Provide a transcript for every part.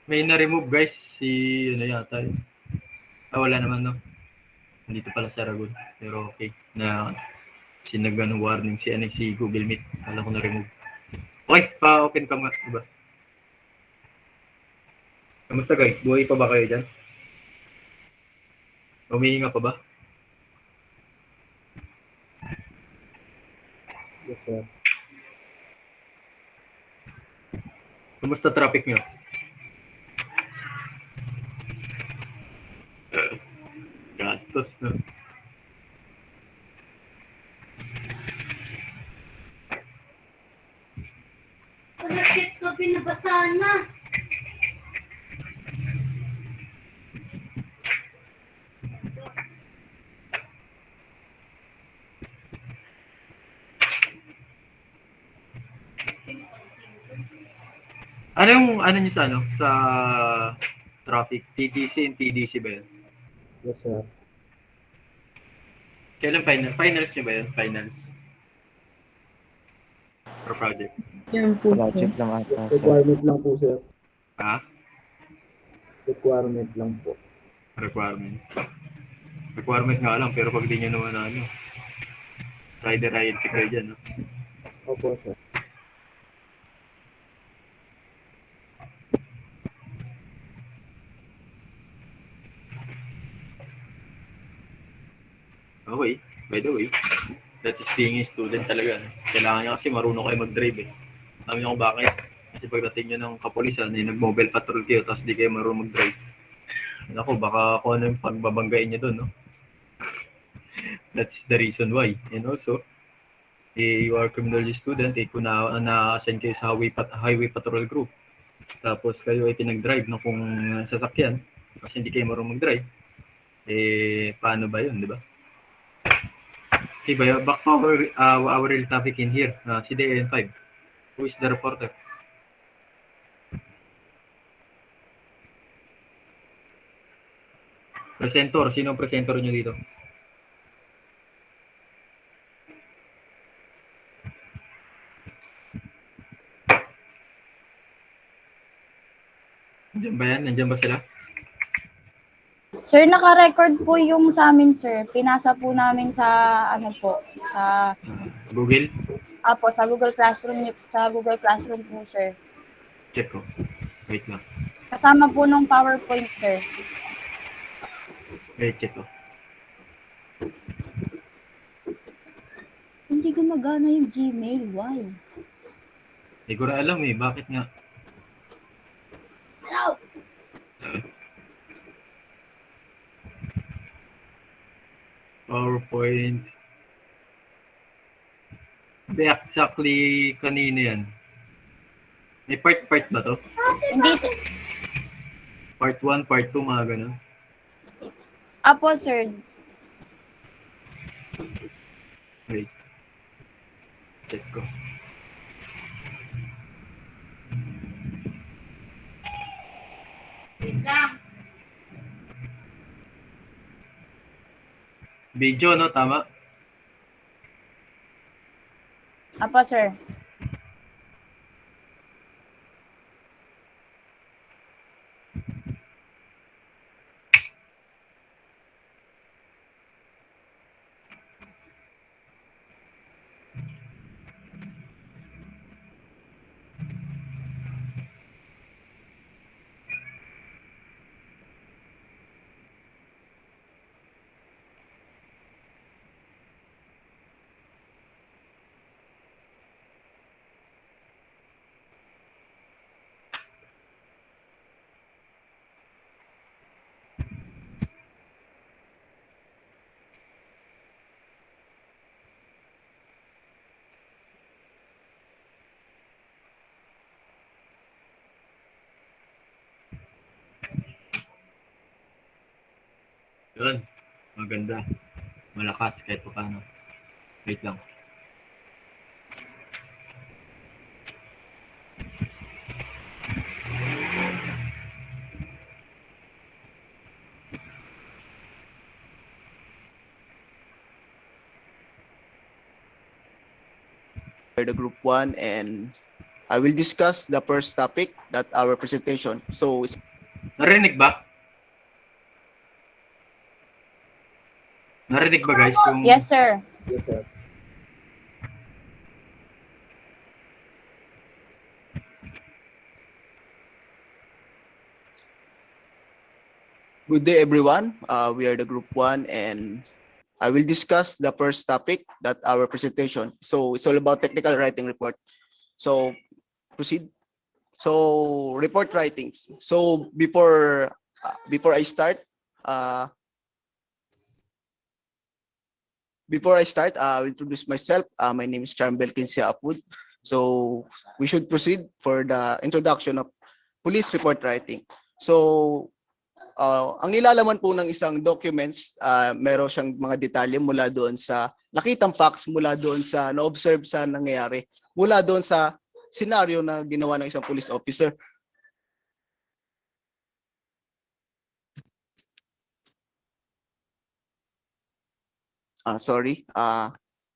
May na-remove guys, si ano yata yun. Wala naman no. Nandito pala sa Aragon. Pero okay. Na warning si Google Meet. Kala ko na-remove. Okay, pa-open cam nga. Diba? Kamusta guys? Buhay pa ba kayo dyan? Umihinga pa ba? Yes, sir. Kamusta traffic nyo? Gastos, no? Shit ko, binabasaan na. Ano yung ano nyo sa ano? Sa traffic? TTC and TDC ba yun? Yes, sir. Kailan finals nyo ba yun? Finals? Or project? Yan po. Project lang ata, sir. Requirement lang po, sir. Ha? Requirement lang po. Requirement. Requirement nga lang, pero pag di nyo naman ano, rider si kayo dyan, no? Opo, sir. Okay, by the way, that is being a student talaga. No? Kailangan nyo kasi marunong kayo mag-drive eh. Alam nyo kung bakit? Kasi pagdating nyo ng kapulisan, nag-mobile patrol kayo, tapos di kayo marunong mag-drive. Ako, baka kung ano yung pagbabanggain nyo doon, no? That's the reason why. And also, you are a criminology student, kung na-assign kayo sa highway patrol group, tapos kayo ay pinag-drive ng kung sasakyan, kasi hindi kayo marunong mag-drive, paano ba yun, di ba? Okay, back to our real topic in here, CDIN5. Who is the reporter? Presentor, sino ang presentor nyo dito? Nandiyan ba yan? Nandiyan ba sila? Sir, naka-record po yung sa amin, sir. Pinasa po namin sa, ano po, sa... Google? Apo, sa Google Classroom, po, sir. Check ko. Wait lang. Kasama po nung PowerPoint, sir. Wait, check ko. Hindi gumagana yung Gmail. Why? Hindi ko rin alam eh. Bakit nga? Hello! PowerPoint. Hindi exactly kanino yan. May part ba to? Hindi, sir. Part 1, part 2, mga ganun. Apo, sir. Wait. Check ko. Wait lang. Video, no? Tama? Apo, sir. Yun. Maganda. Malakas kahit pa paano. Wait lang. The Group 1 and I will discuss the first topic that our presentation. So, Narinig ba? Narinig ba guys yung... Yes, sir. Yes, sir. good day, everyone. We are the Group 1, and I will discuss the first topic that our presentation. So, it's all about technical writing report. So, proceed. So, report writings. So, before I start, I'll introduce myself. My name is Charbel Kinsea Apud. So, we should proceed for the introduction of police report writing. So, ang nilalaman po ng isang documents, meron siyang mga detalye mula doon sa nakitang facts, mula doon sa na-observe sa nangyayari, mula doon sa senaryo na ginawa ng isang police officer.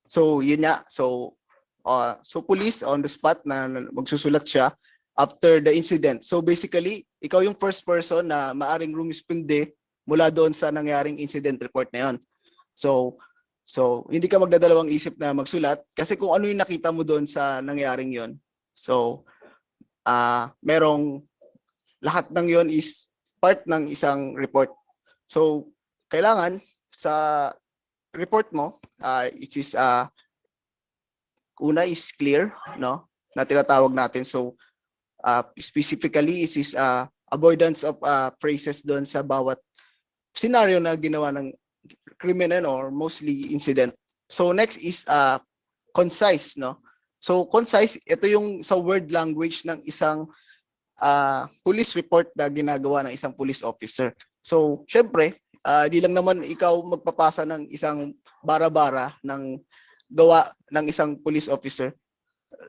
So yun nga. So police on the spot na magsusulat siya after the incident. So basically, ikaw yung first person na maaring rumisponde mula doon sa nangyaring incident report na yun. So hindi ka magdadalawang isip na magsulat kasi kung ano yung nakita mo doon sa nangyaring yun. So merong lahat ng yun is part ng isang report. So kailangan sa report mo, it is una is clear, no? Na tinatawag natin. So specifically, it is avoidance of phrases doon sa bawat scenario na ginawa ng criminal or mostly incident. So next is concise, no? So concise, ito yung sa word language ng isang police report na ginagawa ng isang police officer. So syempre, di lang naman ikaw magpapasa ng isang bara-bara ng gawa ng isang police officer.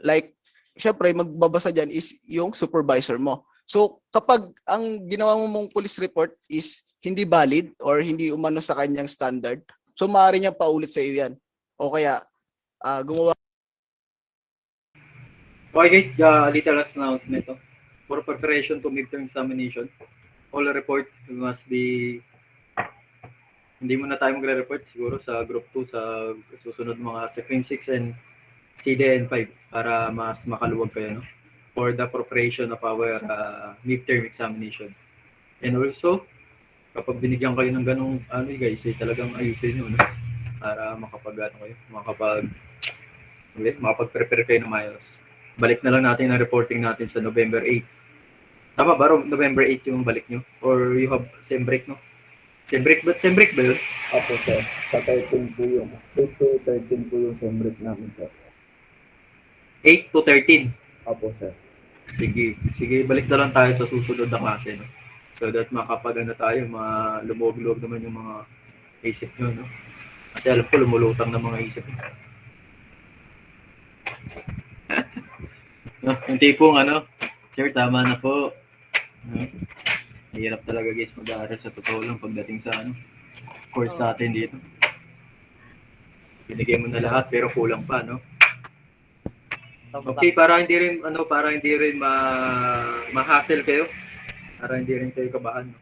Like, syempre, magbabasa dyan is yung supervisor mo. So, kapag ang ginawa mong police report is hindi valid or hindi umano sa kanyang standard, so maaari niyang paulit sa iyo yan. O kaya, gumawa. Okay guys, little last announcement. For preparation to midterm examination, all report must be... Hindi muna tayo magre-report siguro sa Group 2 sa susunod mga sa Cream 6 and CDIN5 para mas makaluwag kayo, no? For the preparation of our midterm examination. And also, kapag binigyan kayo ng ganong guys, talagang ayusin nyo, no? Para makapag-prepare kayo ng mayos. Balik na lang natin ang reporting natin sa November 8. Tama ba? November 8 yung balik nyo? Or you have same break, no? Same break ba yun? Opo, sir. Sa 13 po yung, 8 to 13 po yung sem break namin, sir. 8 to 13? Opo, sir. Sige, balik na lang tayo sa susunod na klase, no? So that makapag tayo, lumuwag-luwag naman yung mga isip nyo, no? Kasi alam ko, lumulutang na mga isip nyo. No? Yung tipong sir, tama na po. No? Mahirap talaga guys mag-aaral sa totoo lang pagdating sa course sa atin dito. Binigay mo na lahat pero kulang pa, no? Okay, para hindi rin ma-hassle kayo. Para hindi rin kayo kabahan, no?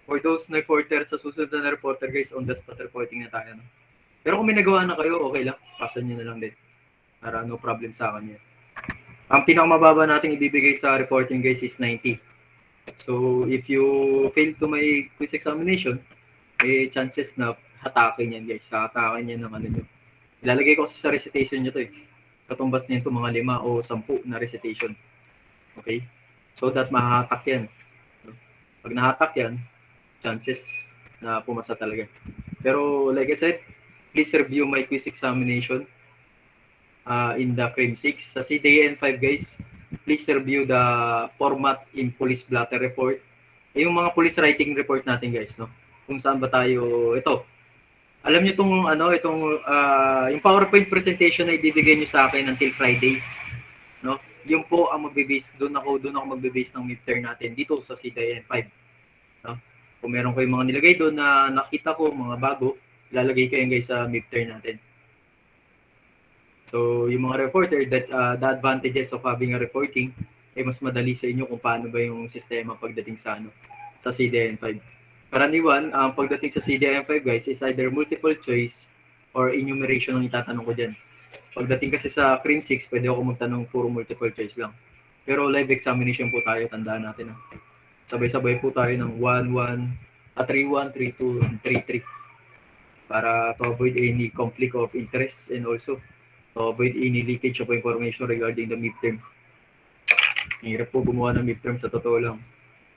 For those na reporter sa susunod na reporter guys, on the spot reporting na tayo, no? Pero kung may nagawa na kayo, okay lang. Pasan niyo na lang din. Para no problem sa akin yan. Ang pinakamababa nating ibibigay sa reporting guys is 90. So, if you fail to my quiz examination, may chances na hatakin yan guys. Hatakin yan ng nyo. Ilalagay ko kasi sa recitation nyo to eh. Katumbas na yun mga 5 o 10 na recitation. Okay? So that mahahatak yan. Pag nahatak yan, chances na pumasa talaga. Pero like I said, please review my quiz examination in the CRIM 6. Sa CDIN5 guys, please review the format in police blotter report. Yung mga police writing report natin guys, no? Kung saan ba tayo, ito. Alam niyo yung PowerPoint presentation na ibibigay niyo sa akin until Friday, no? Yung po ang magbe-base, doon ako magbe-base ng midterm natin dito sa CDIN5, no? Kung meron kayong mga nilagay doon na nakita ko, mga bago, ilalagay ko yan guys sa midterm natin. So, yung mga reporter, the advantages of having a reporting, ay mas madali sa inyo kung paano ba yung sistema pagdating sa sa CDIN5. Karaniwan, ang pagdating sa CDIN5 guys is either multiple choice or enumeration ang itatanong ko dyan. Pagdating kasi sa CRIM 6, pwede ako magtanong puro multiple choice lang. Pero live examination po tayo, tandaan natin. Sabay-sabay po tayo ng 1-1, 3-1, 3-2, and 3-3 para to avoid any conflict of interest and also to avoid any leakage of information regarding the midterm. Mahirap po gumawa ng midterm sa totoo lang.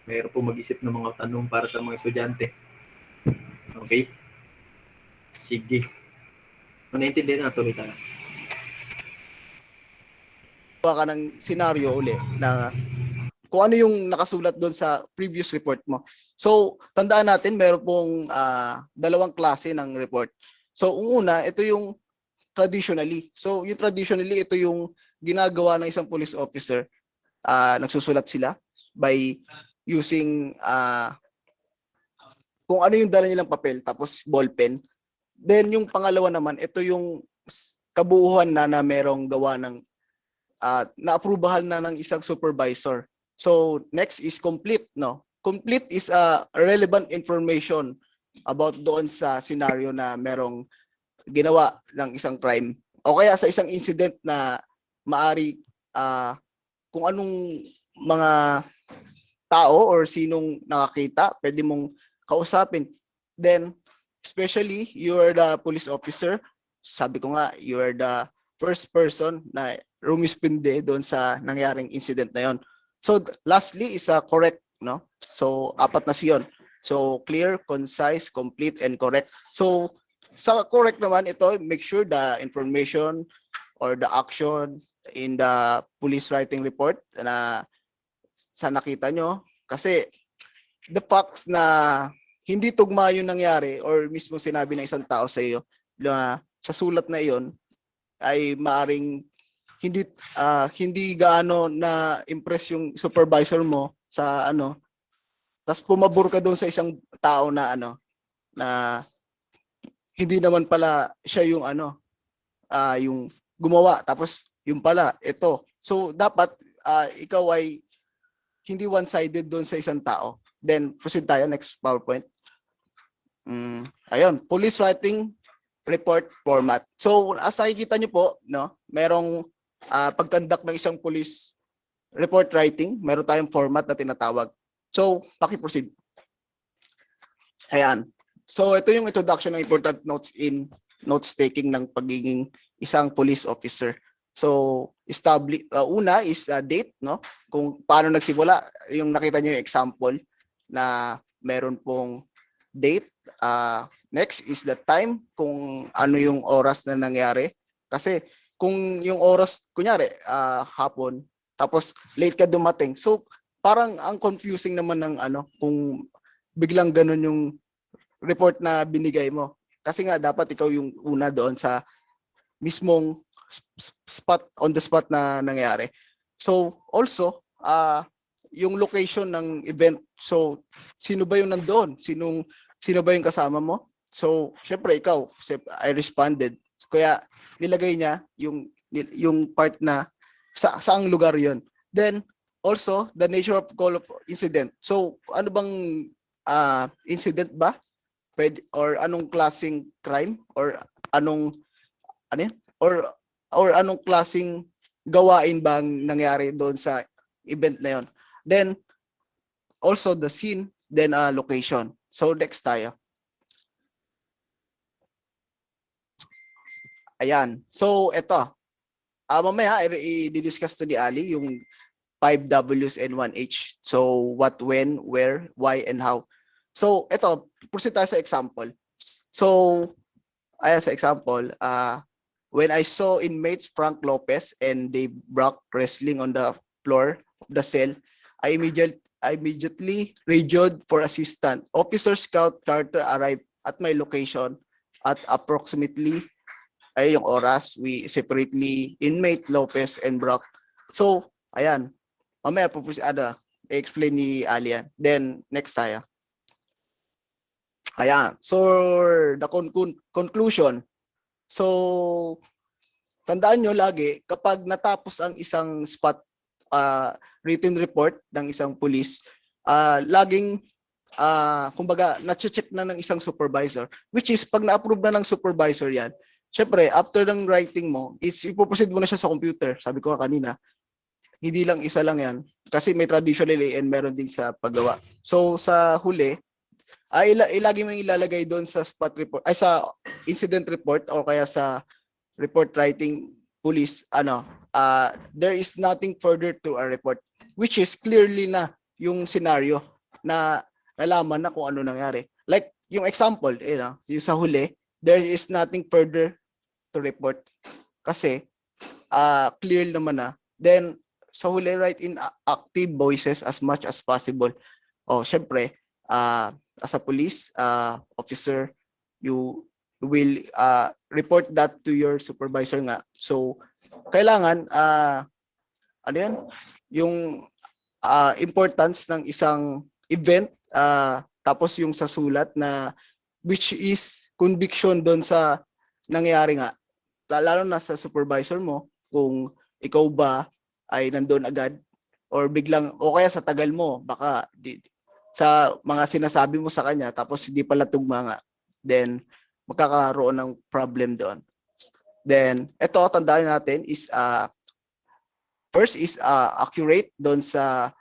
Mahirap po mag-isip ng mga tanong para sa mga estudyante. Okay? Sige. Kung naintindihan na, tuloy tayo. Ka ng scenario uli na kung ano yung nakasulat doon sa previous report mo. So, tandaan natin, meron pong dalawang klase ng report. So, una, ito yung traditionally. So, yung traditionally, ito yung ginagawa ng isang police officer. Nagsusulat sila by using kung ano yung dala nilang papel, tapos ballpen. Then, yung pangalawa naman, ito yung kabuuan na merong gawa ng na-aprubahan na ng isang supervisor. So next is complete, no? Complete is relevant information about doon sa scenario na merong ginawa ng isang crime o kaya sa isang incident na maari kung anong mga tao or sinong nakakita, pwede mong kausapin. Then especially you are the police officer, sabi ko nga you are the first person na rumispinde doon sa nangyaring incident na yon. So lastly is correct, no? So apat na siyon. So clear, concise, complete, and correct. So sa correct naman ito, make sure the information or the action in the police writing report na sa nakita nyo. Kasi the facts na hindi tugma yung nangyari or mismo sinabi ng isang tao sa iyo na sa sulat na iyon ay maaring hindi gaano na impress yung supervisor mo sa tapos pumabor ka doon sa isang tao na na hindi naman pala siya yung yung gumawa, tapos yung pala ito. So dapat ikaw ay hindi one-sided doon sa isang tao. Then proceed tayo next PowerPoint. Ayun, police writing report format. So as nakikita nyo po, no, merong pagkandak ng isang police report writing, meron tayong format na tinatawag. So paki-proceed. Ayan. So ito yung introduction ng important notes in notes taking ng pagiging isang police officer. So una is date, no? Kung paano nagsimula, yung nakita niyo yung example na meron pong date. Next is the time, kung ano yung oras na nangyari. Kasi kung yung oras, kunyari, hapon, tapos late ka dumating. So parang ang confusing naman ng kung biglang ganun yung report na binigay mo. Kasi nga dapat ikaw yung una doon sa mismong spot, on the spot na nangyari. So also, yung location ng event. So sino ba yung nandoon? Sino ba yung kasama mo? So syempre ikaw, I responded. Kaya nilagay niya yung part na saang lugar yon. Then also the nature of call of incident. So ano bang incident ba? Pwede, or anong klaseng crime or anong or anong klaseng gawain bang nangyari doon sa event na yon. Then also the scene, then location. So next tayo. Ayan. So ito. Mamaya i-discuss to ni Ali yung 5 W's and 1 H. So what, when, where, why, and how. So ito, proceed tayo sa example. So ayan sa example, when I saw inmates Frank Lopez and Dave Brock wrestling on the floor of the cell, I immediately radioed for assistance. Officer Scout Carter arrived at my location at approximately yung oras. We separately inmate Lopez and Brock. So, ayan. Mamaya po explain ni Alian. Then, next tayo. Ayan. So, the conclusion. So, tandaan nyo lagi, kapag natapos ang isang spot written report ng isang police, laging kumbaga na-check na ng isang supervisor, which is pag na-approve na ng supervisor yan, syempre after ng writing mo is ipoproceed mo na siya sa computer. Sabi ko kanina, hindi lang isa lang yan kasi may traditionally and meron din sa paggawa. So sa huli, ilagi mo ilalagay doon sa spot report ay sa incident report o kaya sa report writing police there is nothing further to a report, which is clearly na yung scenario na nalaman na kung ano nangyari. Like yung example, yung sa huli, there is nothing further to report kasi clear naman na. Then sa huli, write in active voices as much as possible. Syempre, as a police officer, you will report that to your supervisor nga. So kailangan ano yan, yung importance ng isang event, tapos yung sa sulat na which is conviction doon sa nangyari nga, lalo na sa supervisor mo kung ikaw ba ay nandoon agad or biglang o kaya sa tagal mo baka sa mga sinasabi mo sa kanya tapos hindi pala tugma nga, then magkakaroon ng problem doon. Then ito tandaan natin is first is accurate doon sa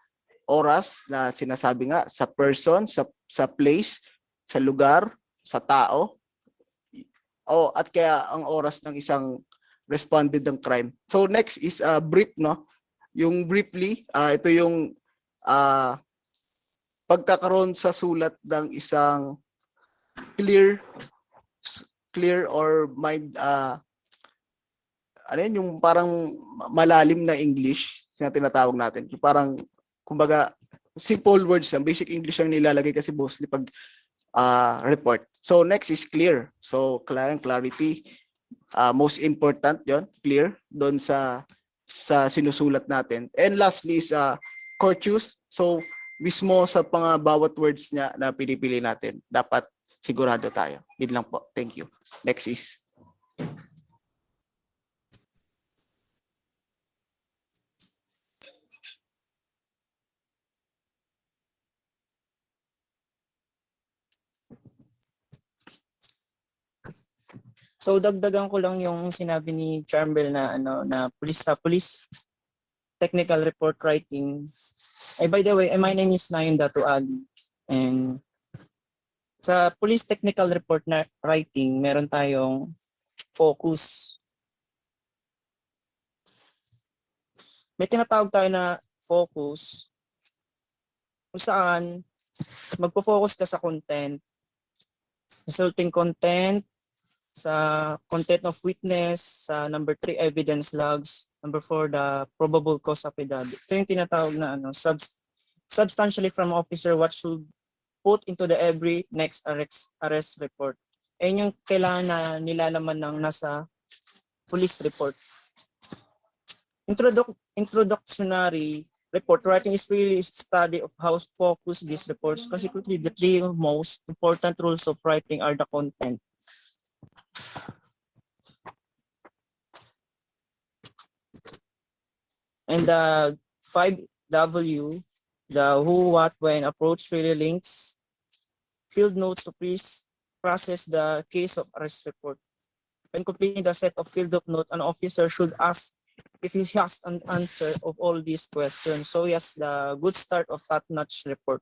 oras na sinasabi nga, sa person, sa place, sa lugar, sa tao, at kaya ang oras ng isang responded ng crime. So next is brief, no? Yung briefly, ito yung pagkakaroon sa sulat ng isang clear or mind yung parang malalim na English na tinatawag natin. Yung parang kumbaga simple words lang, basic English lang nilalagay kasi mostly pag report. So next is clear. So clarity, most important yon, clear doon sa sinusulat natin. And lastly is courteous. So mismo sa bawat words niya na pinipili natin, dapat sigurado tayo. Yun lang po. Thank you. Next is So dagdagan ko lang yung sinabi ni Charmbel na na police technical report writing. By the way, my name is Nayon Datu Ali, and sa police technical report na writing, meron tayong focus. May tinatawag tayo na focus kung saan magpo-focus ka sa content, resulting content, sa content of witness, sa number 3 evidence logs, number 4 the probable cause affidavit. Ito yung tinatawag na substantially from officer what should put into the every next arrest report. Ayun yung kailangan na nilalaman ng nasa police report. Introductionary report writing is really a study of how focused these reports. Consequently, the 3 most important rules of writing are the content, and the 5W, the who, what, when, approach, really links, field notes to please process the case of arrest report. When completing the set of field of notes, an officer should ask if he has an answer of all these questions. So yes, the good start of top-notch report.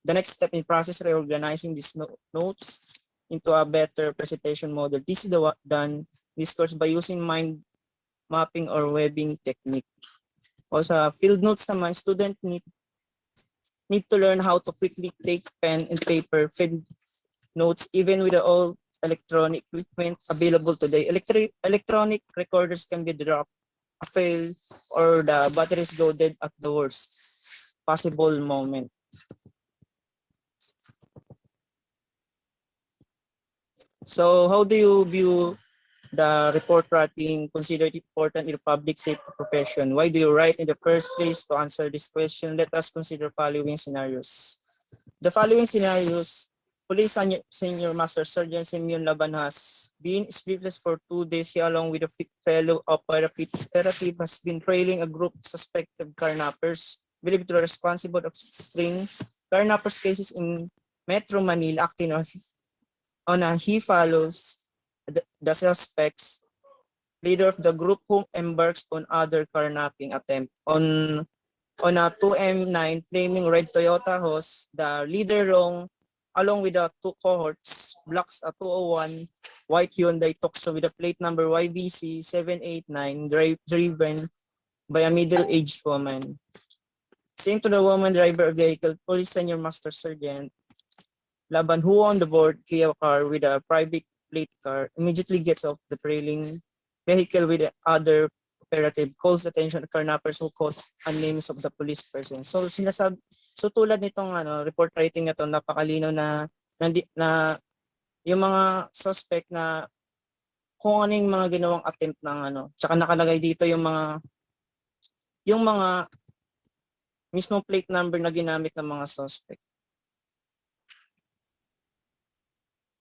The next step in process reorganizing these notes into a better presentation model. This is done this course by using mind mapping or webbing technique. O sa field notes naman, student need to learn how to quickly take pen and paper field notes even with all electronic equipment available today. Electronic recorders can be dropped, fail, or the batteries go dead at the worst possible moment. So how do you view the report writing considered important in the public safety profession? Why do you write in the first place? To answer this question, let us consider following scenarios. The following scenarios Police Senior Master Sergeant Simeon Laban has been sleepless for 2 days. He, along with a fellow operative, has been trailing a group of suspected carnappers believed to be responsible of string carnappers cases in Metro Manila. Acting he follows the suspects, leader of the group, whom embarks on other carnapping attempt. On a 2M9 flaming red Toyota Host, the leader along with the 2 cohorts blocks a 201 white Hyundai Tucson with a plate number YBC 789 driven by a middle-aged woman. Same to the woman driver of the vehicle, Police Senior Master Sergeant Laban, who on the board Kia car with a private plate car, immediately gets off the trailing vehicle with the other operative, calls attention to carnappers who quote ang names of the police person. So tulad nitong report writing na to, napakalino na yung mga suspect na kung ano yung mga ginawang attempt ng tsaka nakalagay dito yung mga mismong plate number na ginamit ng mga suspect.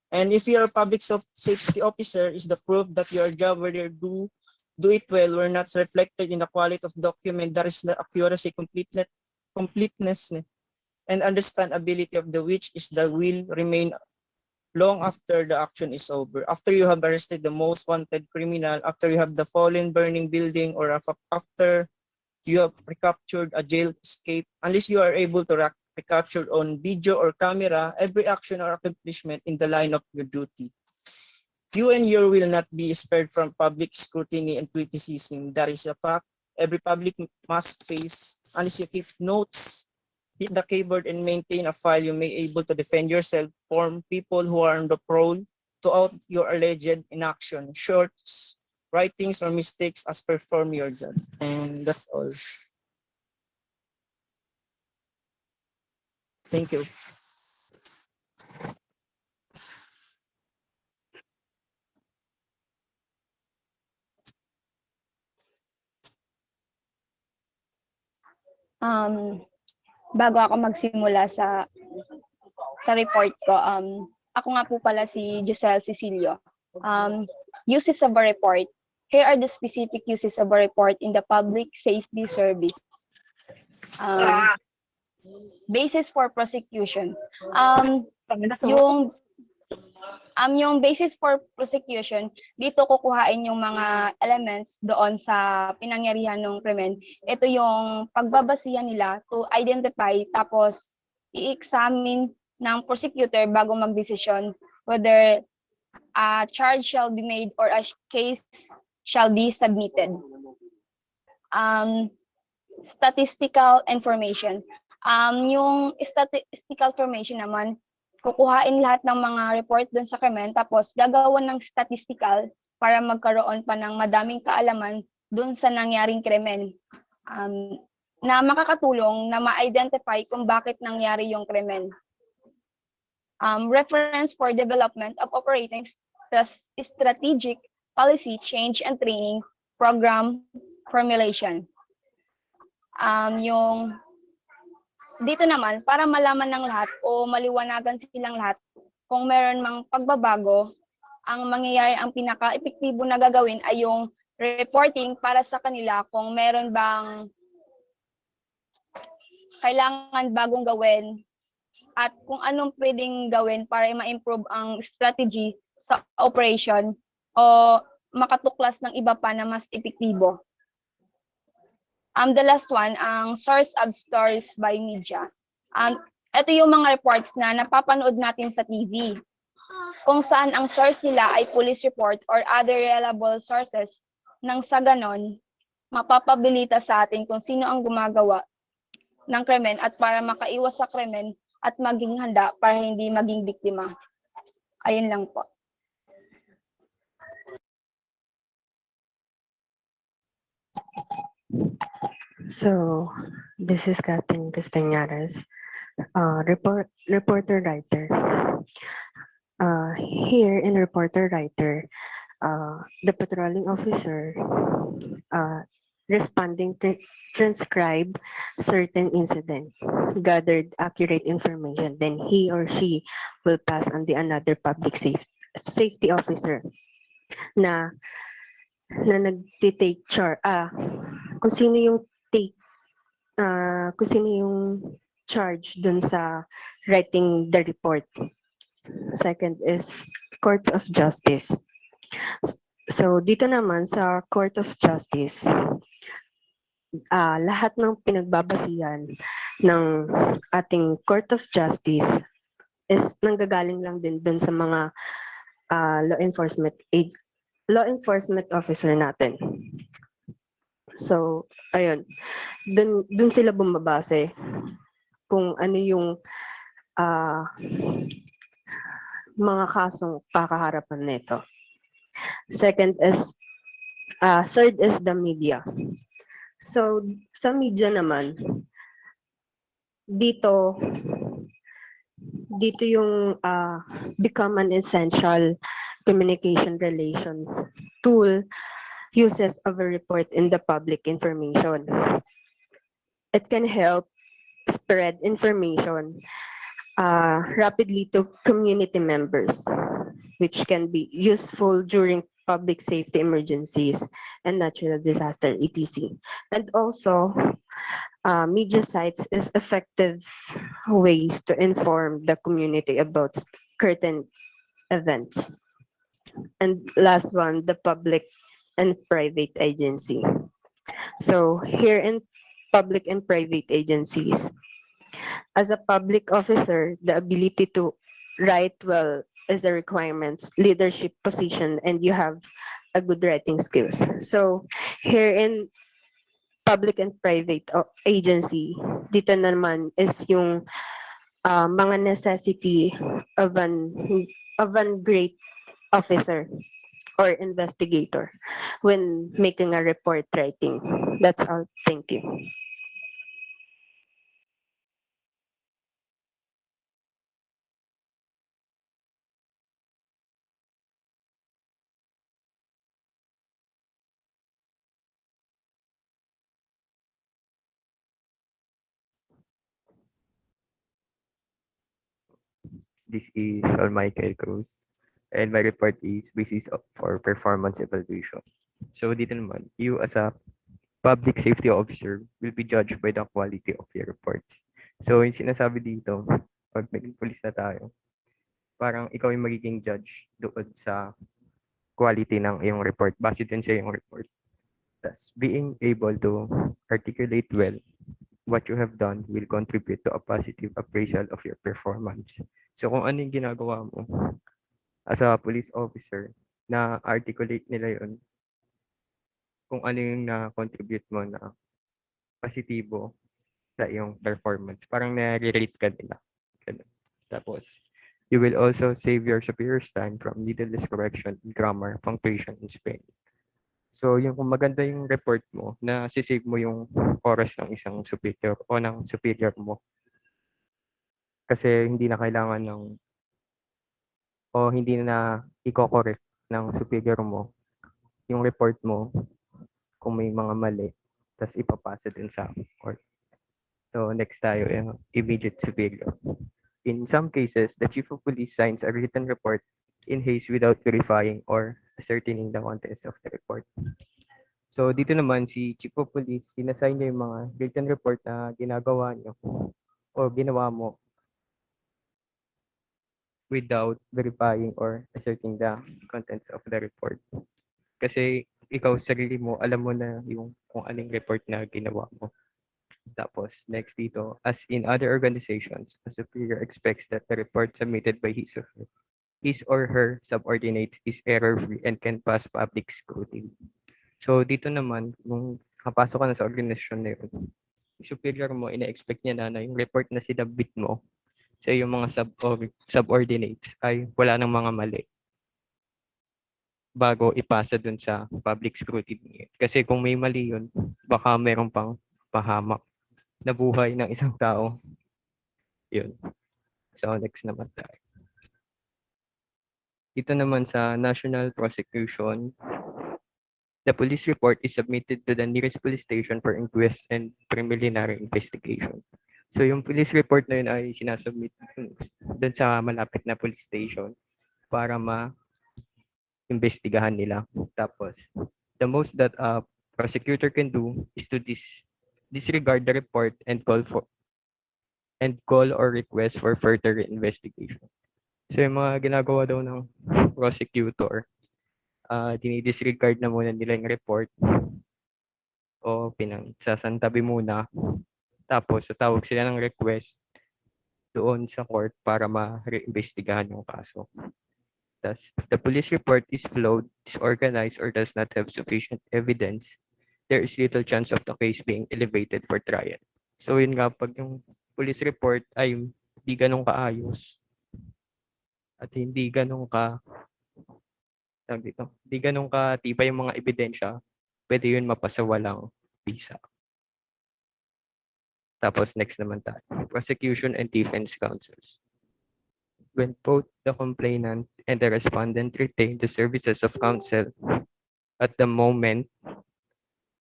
And if you're a public safety officer, is the proof that your job, whether do it well or not, reflected in the quality of document, that is the accuracy, completeness, and understandability of the which is the will remain long after the action is over. After you have arrested the most wanted criminal, after you have the fallen burning building, or after you have recaptured a jail escape, unless you are able to recaptured on video or camera, every action or accomplishment in the line of your duty. You and your will not be spared from public scrutiny and criticism. That is a fact. Every public must face, unless you keep notes, hit the keyboard, and maintain a file, you may able to defend yourself from people who are on the prowl to out your alleged inaction, shorts, writings, or mistakes as perform your job. And that's all. Thank you. Bago ako magsimula sa report ko, ako nga po pala si Giselle Cecilio. Uses of a report. Here are the specific uses of a report in the public safety service. Basis for prosecution. Yung basis for prosecution, dito kukuhain yung mga elements doon sa pinangyarihan ng krimen. Ito yung pagbabasihan nila to identify, tapos i-examine ng prosecutor bago magdesisyon whether a charge shall be made or a case shall be submitted. Statistical information. Yung statistical information naman, kukuhain lahat ng mga report dun sa krimen, tapos gagawan ng statistical para magkaroon pa ng madaming kaalaman dun sa nangyaring krimen, na makakatulong na ma-identify kung bakit nangyari yung krimen. Reference for development of operating strategic policy change and training program formulation. Yung dito naman, para malaman ng lahat o maliwanagan silang lahat kung meron mang pagbabago, ang mangyayari, ang pinaka-epektibo na gagawin ay yung reporting para sa kanila kung meron bang kailangan bagong gawin at kung anong pwedeng gawin para ma-improve ang strategy sa operation o makatuklas ng iba pa na mas epektibo. The last one, ang source of stories by media. Ito yung mga reports na napapanood natin sa TV, kung saan ang source nila ay police report or other reliable sources, nang sa ganon, mapapabilita sa atin kung sino ang gumagawa ng krimen at para makaiwas sa krimen at maging handa para hindi maging biktima. Ayun lang po. So, this is Catherine Castañares, reporter writer. Here in reporter writer, the patrolling officer responding to transcribe certain incident, gathered accurate information, then he or she will pass on the another public safety officer na nagtitake kung sino yung kung sino yung charge dun sa writing the report. Second is Court of Justice. So dito naman sa Court of Justice, lahat ng pinagbabasihan ng ating Court of Justice is nanggagaling lang din dun sa mga law enforcement officer natin. So, ayun. Dun sila bumabase kung ano yung mga kasong kakaharapan nito. Third is the media. So, sa media naman, dito yung become an essential communication relation tool uses of a report in the public information. It can help spread information rapidly to community members, which can be useful during public safety emergencies and natural disaster, etc. And also, media sites is effective ways to inform the community about current events. And last one, the public and private agency. So here in public and private agencies, as a public officer, the ability to write well is a requirements, leadership position, and you have a good writing skills. So here in public and private agency, dito naman is yung mga necessity of an great officer or investigator when making a report writing. That's all. Thank you. This is All Michael Cruz, and my report is basis for performance evaluation. So dito naman, you as a public safety officer will be judged by the quality of your reports. So yung sinasabi dito, pag naging police na tayo, parang ikaw yung magiging judge doon sa quality ng iyong report, base din sa iyong report. Thus, being able to articulate well what you have done will contribute to a positive appraisal of your performance. So kung ano yung ginagawa mo as a police officer, na articulate nila yun, kung ano yung na-contribute mo na positibo sa iyong performance. Parang na-relate ka nila. Ganun. Tapos, you will also save your superior's time from needless correction in grammar, punctuation, and spelling. So, yung kung maganda yung report mo, na sisave mo yung oras ng isang superior o ng superior mo. Kasi hindi na kailangan hindi na i-correct ng superior mo yung report mo kung may mga mali, tapos ipapasa din sa court. So, next tayo, immediate superior. In some cases, the chief of police signs a written report in haste without verifying or ascertaining the contents of the report. So, dito naman, si chief of police, sinasign niya yung mga written report na ginagawa niyo o ginawa mo without verifying or ascertaining the contents of the report. Kasi ikaw sarili mo, alam mo na yung kung anong report na ginawa mo. Tapos, next dito, as in other organizations, a superior expects that the report submitted by his or her subordinates is error-free and can pass public scrutiny. So, dito naman, kung kapasok ka na sa organisasyon na yun, yung superior mo, ina-expect niya na yung report na sinabit mo sa yung mga subordinates ay wala ng mga mali bago ipasa dun sa public scrutiny. Kasi kung may mali yun, baka meron pang pahamak na buhay ng isang tao. Yun. So, next naman tayo. Dito naman sa national prosecution, The police report is submitted to the nearest police station for inquest and preliminary investigation. So yung police report na yun ay sinasubmit dun sa malapit na police station para ma-investigahan nila. Tapos, the most that a prosecutor can do is to disregard the report and call or request for further investigation. So yung mga ginagawa daw ng prosecutor, dinidisregard na muna nila yung report o pinagsasantabi muna. Tapos, tatawag sila ng request doon sa court para ma-reimbestigahan yung kaso. Thus, if the police report is flawed, disorganized, or does not have sufficient evidence, there is little chance of the case being elevated for trial. So yun nga, pag yung police report ay hindi ganun kaayos at hindi ganun hindi ganun katibay yung mga ebidensya, pwede yun mapasa walang visa. Tapos next naman tayo, prosecution and defense counsels. When both the complainant and the respondent retain the services of counsel at the moment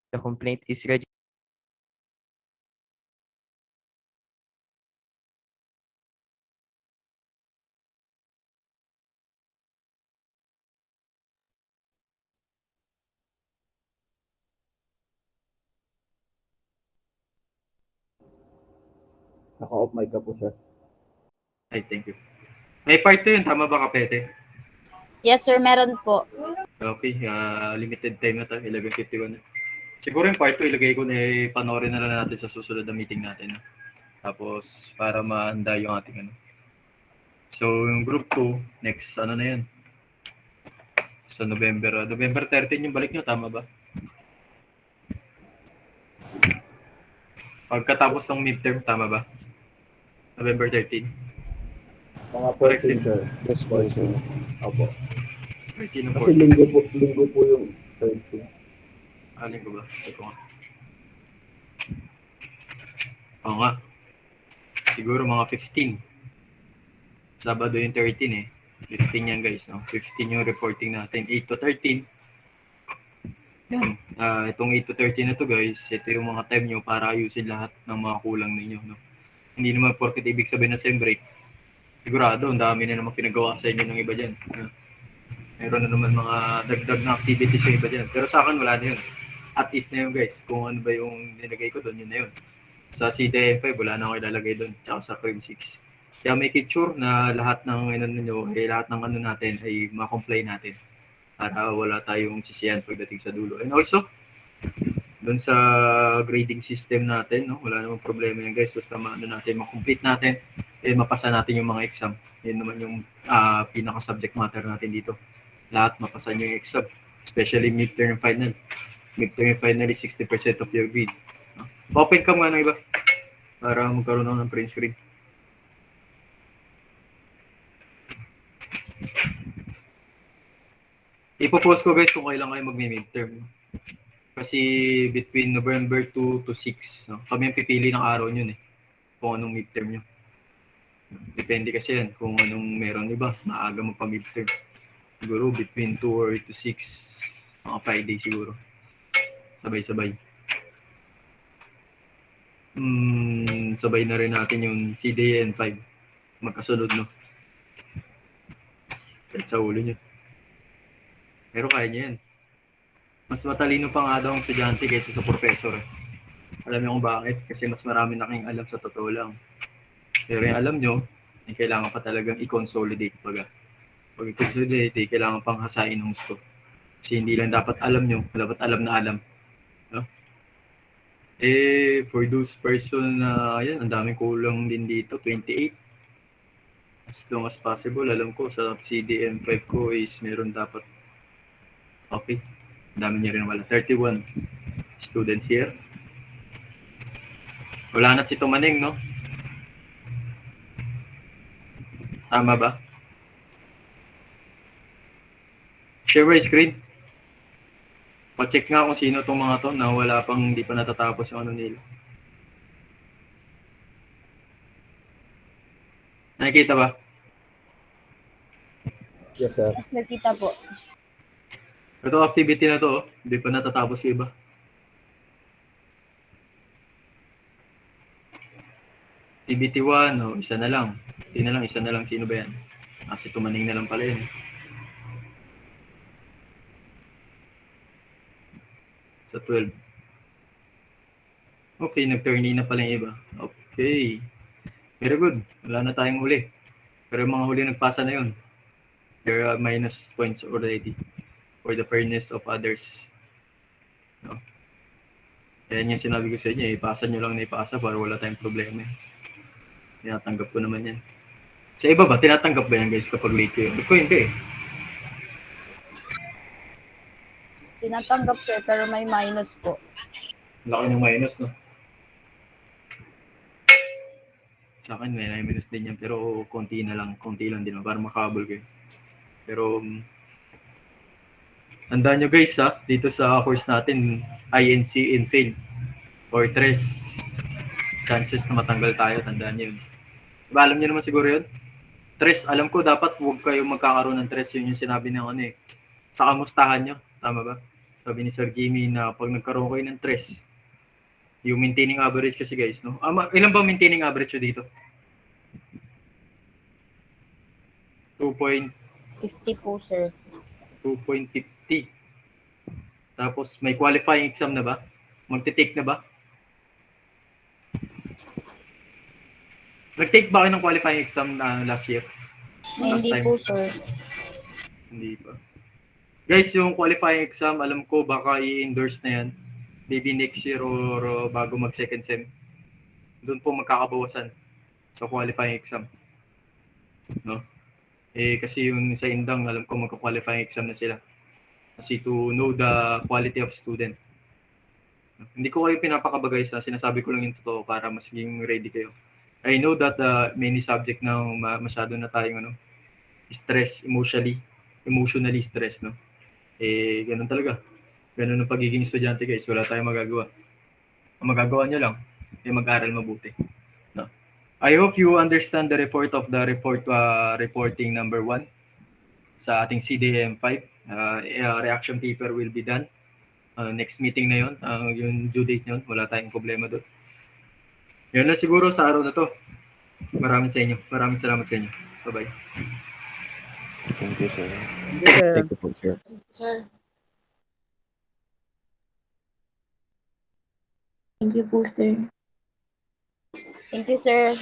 the complaint is registered. Naka-off mic ka po, sir. Ay, thank you. May part 2 yun, tama ba, Kapete? Yes, sir, meron po. Okay, limited time na to, 11:51 na. Siguro yung part 2 ilagay ko na panoorin na lang natin sa susunod na meeting natin. Tapos, para mahanda yung ating ano. So, yung group 2, next, ano na yan? Sa November 13 yung balik nyo, tama ba? Pagkatapos ng midterm, tama ba? November 13. Mga Correct 14, sir. Yes, 14. Opo. 13 ng Kasi 14. linggo po yung 13. Alin ko ba? Ito nga. Oo nga. Siguro mga 15. Sabado yung 13 eh. 15 yan guys. No? 15 yung reporting natin. 8 to 13. Yan. Itong 8 to 13 na to guys, ito yung mga time nyo para ayusin lahat ng mga kulang ninyo. No? Hindi naman porket ibig sabihin na sem break. Sigurado, ang dami na naman pinagawa sa inyo ng iba dyan. Meron na naman mga dagdag na activities sa iba dyan. Pero sa akin, wala na yun. At least na yun guys. Kung ano ba yung nilagay ko doon, yun na yun. Sa CDIN5, wala na ako ilalagay doon. Tsaka sa Cream 6. Kaya make it sure na lahat ng lahat ng ano natin ay ma-comply natin. Para wala tayong sisiyan pagdating sa dulo. And also, doon sa grading system natin, no? Wala namang problema yan guys. Basta natin, ma-complete natin, mapasa natin yung mga exam. Yan naman yung pinaka-subject matter natin dito. Lahat mapasa nyo yung exam. Especially midterm and final. Midterm and final is 60% of your grade. No? Open ka muna ng iba para magkaroon ako ng print screen. Ipopost ko guys kung kailan kayo magmi-midterm. Kasi between November 2 to 6, no? Kami ang pipili ng araw nyo eh. Kung anong midterm nyo. Depende kasi yan kung anong meron iba. Maaga mo pa midterm. Siguro between 2 or to 6. Mga Friday siguro. Sabay-sabay. Sabay na rin natin yung CDIN5. Magkasunod, no? Kahit sa ulo nyo. Pero kaya nyo yan. Mas matalino pa nga daw ang estudyante kaysa sa professor. Alam niyo kung bakit? Kasi mas marami na kayong alam sa totoo lang. Pero yung alam nyo, kailangan pa talagang i-consolidate. Pag i-consolidate, kailangan pang hasain ng gusto. Kasi hindi lang dapat alam nyo, dapat alam na alam. No? For those person na, yan, ang daming kulang din dito, 28. As long as possible, alam ko sa CDN5 ko is meron dapat. Okay. Ang dami niya rin wala. 31 student here. Wala na si Tumaning, no? Tama ba? Share my screen. Pa-check nga kung sino itong mga to na wala pang hindi pa natatapos yung ano nila. Nakikita ba? Yes, sir. Mas nakita po. Ito activity na to, hindi pa natatapos yung iba. Activity 1, isa na lang. Isa na lang. Sino ba yan? Kasi tumaning na lang pala yun. Sa 12. Okay, nag-turn in na pala yung iba. Okay. Very good. Wala na tayong huli. Pero yung mga huli nagpasa na yun. There are minus points already for the fairness of others. No? Yan yung sinabi ko sa inyo, ipasa nyo lang na ipasa para wala tayong problema. Tinatanggap ko naman yan. Sa iba ba, tinatanggap ba yan guys kapag late kayo? Ko hindi eh. Tinatanggap, sir, pero may minus po. Laki ng minus, no? Sa akin, may minus din yan. Pero konti lang din. Para makabol kayo. Pero, tandaan nyo guys ha, dito sa course natin, INC in fail or tres chances na matanggal tayo, tandaan nyo yun. Diba, alam nyo naman siguro yun? Tres, alam ko dapat huwag kayo magkakaroon ng tres, yun yung sinabi ng ano eh. Sa kamustahan nyo, tama ba? Sabi ni Sir Jimmy na pag nagkaroon kayo ng tres, yung maintaining average kasi guys, no? Ilan ba maintaining average nyo dito? 50 po, sir. 2.50. Tapos may qualifying exam na ba? Magte-take na ba? Nag-take ba kayo ng qualifying exam na last year? Last Hindi time? po, sir. Hindi pa. Guys, yung qualifying exam, alam ko baka i-endorse na yan. Maybe next year or bago mag-second sem. Doon po magkakabawasan sa qualifying exam. No? Kasi yung sa Indang, alam ko magka-qualifying exam na sila. Kasi to know the quality of student. Hindi ko kayo pinapakabagay sa sinasabi ko lang yung totoo para mas maging ready kayo. I know that many subject na masyado na tayong stress, emotionally stress, no? Ganun talaga. Ganun ang pagiging estudyante guys, wala tayong magagawa. Ang magagawa nyo lang ay mag-aral mabuti. No? I hope you understand the report of the reporting number 1 sa ating CDIN5. Reaction paper will be done. Next meeting na yon, yung due date nyon, wala tayong problema doon. Yan lang siguro sa araw na to. Maraming salamat sa inyo. Bye-bye. Thank you, sir. Yes, sir. Thank you po, sir. Sir. Thank you po, sir. Thank you, sir.